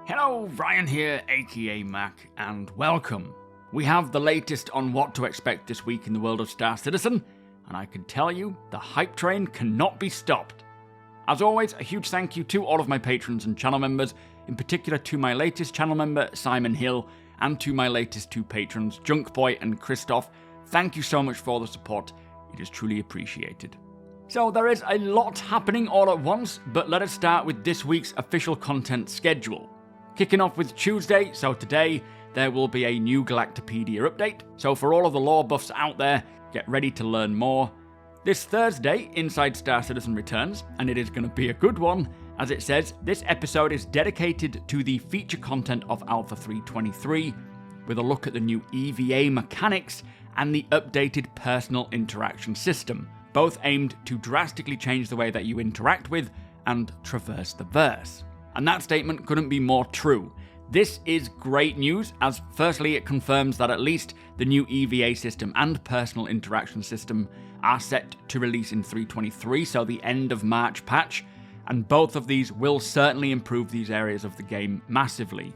Hello, Ryan here, aka Mac, and welcome. We have the latest on what to expect this week in the world of Star Citizen, and I can tell you, the hype train cannot be stopped. As always, a huge thank you to all of my patrons and channel members, in particular to my latest channel member, Simon Hill, and to my latest two patrons, Junkboy and Christoph. Thank you so much for all the support, it is truly appreciated. So there is a lot happening all at once, but let us start with this week's official content schedule. Kicking off with Tuesday, so today, there will be a new Galactopedia update, so for all of the lore buffs out there, get ready to learn more. This Thursday, Inside Star Citizen returns, and it is going to be a good one. As it says, this episode is dedicated to the feature content of Alpha 323, with a look at the new EVA mechanics and the updated personal interaction system, both aimed to drastically change the way that you interact with and traverse the verse. And that statement couldn't be more true. This is great news, as firstly it confirms that at least the new EVA system and personal interaction system are set to release in 3.23, so the end of March patch, and both of these will certainly improve these areas of the game massively.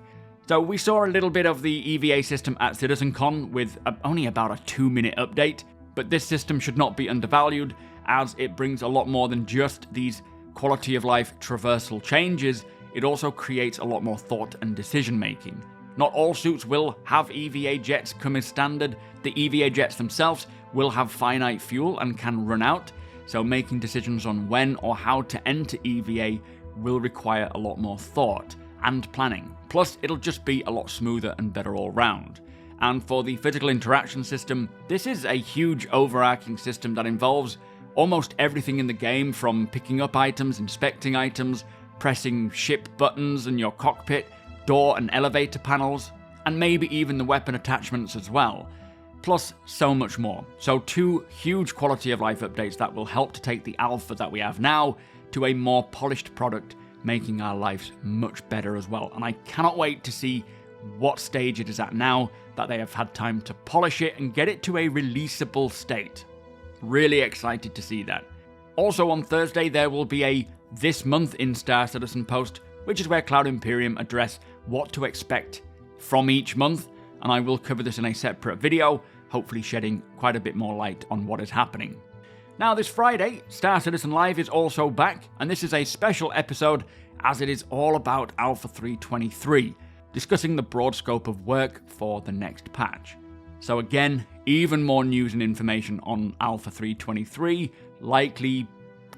So we saw a little bit of the EVA system at CitizenCon with only about a 2-minute update, but this system should not be undervalued, as it brings a lot more than just these quality of life traversal changes. It also creates a lot more thought and decision making. Not all suits will have EVA jets come as standard. The EVA jets themselves will have finite fuel and can run out, so making decisions on when or how to enter EVA will require a lot more thought and planning. Plus, it'll just be a lot smoother and better all round. And for the physical interaction system, this is a huge overarching system that involves almost everything in the game, from picking up items, inspecting items, pressing ship buttons in your cockpit, door and elevator panels, and maybe even the weapon attachments as well. Plus so much more. So 2 huge quality of life updates that will help to take the alpha that we have now to a more polished product, making our lives much better as well. And I cannot wait to see what stage it is at now that they have had time to polish it and get it to a releasable state. Really excited to see that. Also on Thursday there will be a This Month in Star Citizen post, which is where Cloud Imperium address what to expect from each month, and I will cover this in a separate video, hopefully shedding quite a bit more light on what is happening. Now this Friday, Star Citizen Live is also back, and this is a special episode as it is all about Alpha 3.23, discussing the broad scope of work for the next patch. So again, even more news and information on Alpha 3.23, likely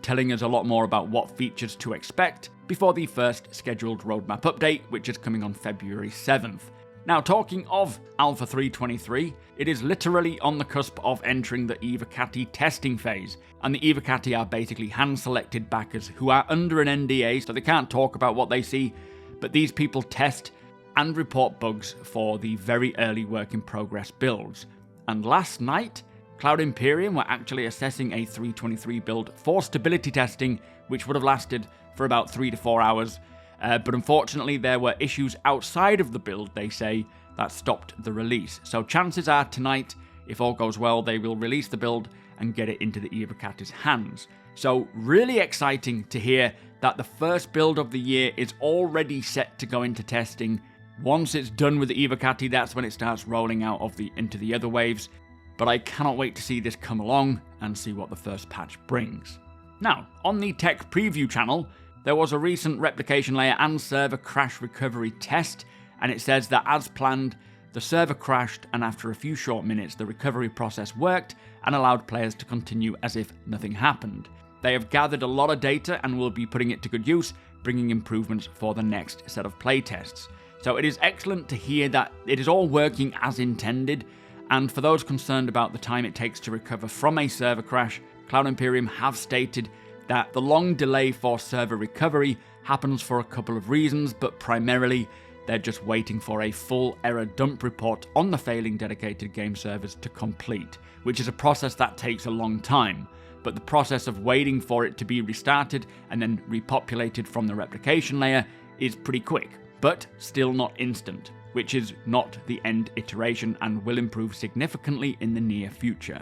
telling us a lot more about what features to expect before the first scheduled roadmap update, which is coming on February 7th. Now, talking of Alpha 3.23, it is literally on the cusp of entering the Evocati testing phase, and the Evocati are basically hand-selected backers who are under an NDA, so they can't talk about what they see, but these people test and report bugs for the very early work-in-progress builds. And last night, Cloud Imperium were actually assessing a 3.23 build for stability testing, which would have lasted for about 3 to 4 hours, but unfortunately there were issues outside of the build, they say, that stopped the release. So chances are tonight, if all goes well, they will release the build and get it into the Evocati's hands. So really exciting to hear that the first build of the year is already set to go into testing. Once it's done with the Evocati, that's when it starts rolling out into the other waves. But I cannot wait to see this come along and see what the first patch brings. Now, on the tech preview channel, there was a recent replication layer and server crash recovery test, and it says that as planned, the server crashed, and after a few short minutes, the recovery process worked and allowed players to continue as if nothing happened. They have gathered a lot of data and will be putting it to good use, bringing improvements for the next set of playtests. So it is excellent to hear that it is all working as intended. And for those concerned about the time it takes to recover from a server crash, Cloud Imperium have stated that the long delay for server recovery happens for a couple of reasons, but primarily they're just waiting for a full error dump report on the failing dedicated game servers to complete, which is a process that takes a long time. But the process of waiting for it to be restarted and then repopulated from the replication layer is pretty quick, but still not instant, which is not the end iteration and will improve significantly in the near future.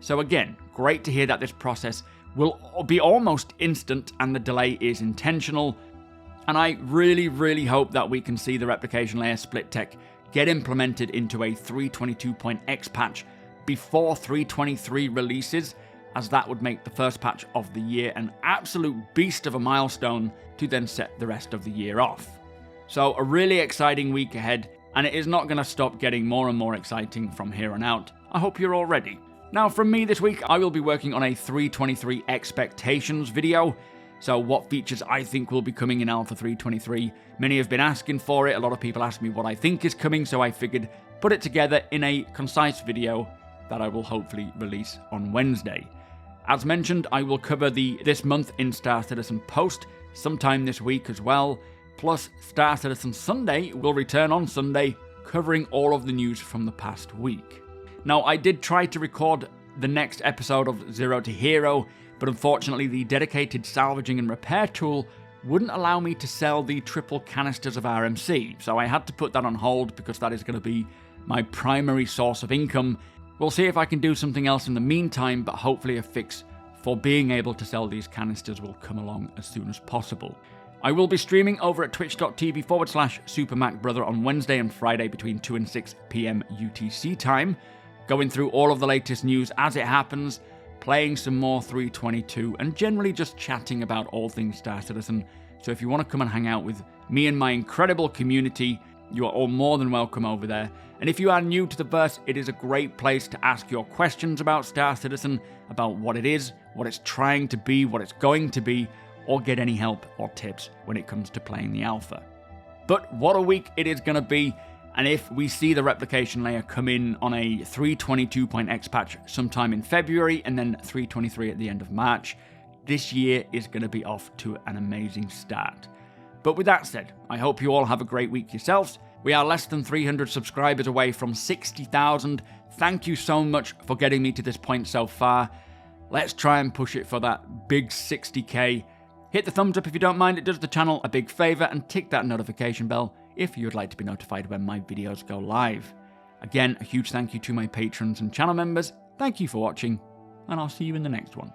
So again, great to hear that this process will be almost instant and the delay is intentional. And I really hope that we can see the replication layer split tech get implemented into a 322.x patch before 323 releases, as that would make the first patch of the year an absolute beast of a milestone to then set the rest of the year off. So a really exciting week ahead, and it is not going to stop getting more and more exciting from here on out. I hope you're all ready. Now from me this week, I will be working on a 323 expectations video. So what features I think will be coming in Alpha 323. Many have been asking for it. A lot of people ask me what I think is coming, so I figured put it together in a concise video that I will hopefully release on Wednesday. As mentioned, I will cover the This Month in Star Citizen post sometime this week as well. Plus, Star Citizen Sunday will return on Sunday, covering all of the news from the past week. Now, I did try to record the next episode of Zero to Hero, but unfortunately the dedicated salvaging and repair tool wouldn't allow me to sell the triple canisters of RMC, so I had to put that on hold because that is going to be my primary source of income. We'll see if I can do something else in the meantime, but hopefully a fix for being able to sell these canisters will come along as soon as possible. I will be streaming over at twitch.tv/SuperMacBrother on Wednesday and Friday between 2 and 6 PM UTC time, going through all of the latest news as it happens, playing some more 322, and generally just chatting about all things Star Citizen. So if you want to come and hang out with me and my incredible community, you are all more than welcome over there. And if you are new to the verse, it is a great place to ask your questions about Star Citizen, about what it is, what it's trying to be, what it's going to be, or get any help or tips when it comes to playing the alpha. But what a week it is going to be, and if we see the replication layer come in on a 322.x patch sometime in February and then 323 at the end of March, this year is going to be off to an amazing start. But with that said, I hope you all have a great week yourselves. We are less than 300 subscribers away from 60,000. Thank you so much for getting me to this point so far. Let's try and push it for that big 60k. Hit the thumbs up if you don't mind, it does the channel a big favour, and tick that notification bell if you would like to be notified when my videos go live. Again, a huge thank you to my patrons and channel members. Thank you for watching, and I'll see you in the next one.